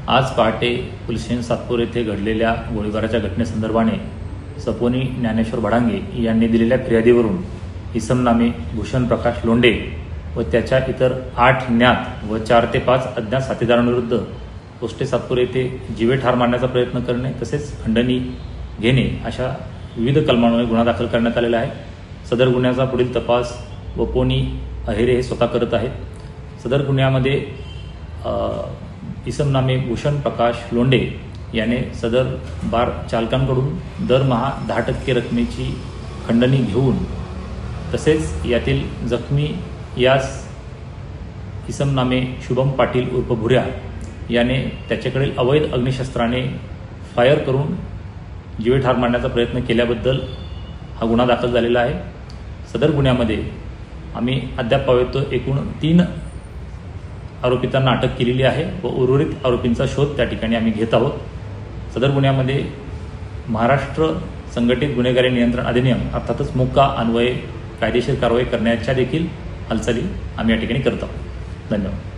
आज पहाटे police station Satpur येथे घडलेल्या गोळीबाराच्या घटनेसंदर्भाने सपोनी ज्ञानेश्वर भडांगे यांनी दिलेल्या फिर्यादीवरून इसम नामे भूषण प्रकाश लोंढे व त्याच्या इतर 8 ज्ञात व 4 ते 5 अज्ञात साथीदारांविरुद्ध पोस्टे सातपूर येथे जीवे ठार मारण्याचा प्रयत्न करणे तसेच खंडणी घेणे अशा विविध कलमांमध्ये गुन्हा दाखल करण्यात आलेला आहे। सदर गुन्ह्याचा पुढील तपास वपोनी अहेरे हे स्वतः करत आहेत। सदर गुन्ह्यामध्ये इसम नामे भूषण प्रकाश लोंढे याने सदर बार चालकांकडून दरमहा 10% रकमेची खंडणी घेऊन तसेच यातील जखमी यास इसम नामे शुभम पाटील उर्फ भुऱ्या याने त्याच्याकडील अवैध अग्निशस्त्राने फायर करून जीवे ठार मारण्याचा प्रयत्न केल्याबद्दल हा गुन्हा दाखल झालेला आहे। सदर गुन्ह्यामध्ये आम्ही अद्याप एकूण 3 आरोपितांना अटक केलेली आहे व उर्वरित आरोपींचा शोध त्या ठिकाणी आम्ही घेत आहोत। सदर गुन्ह्यामध्ये महाराष्ट्र संघटित गुन्हेगारी नियंत्रण अधिनियम अर्थातच मोक्का अन्वये कायदेशीर कारवाई करण्याच्या देखील हालचाली आम्ही या ठिकाणी करत आहोत। धन्यवाद।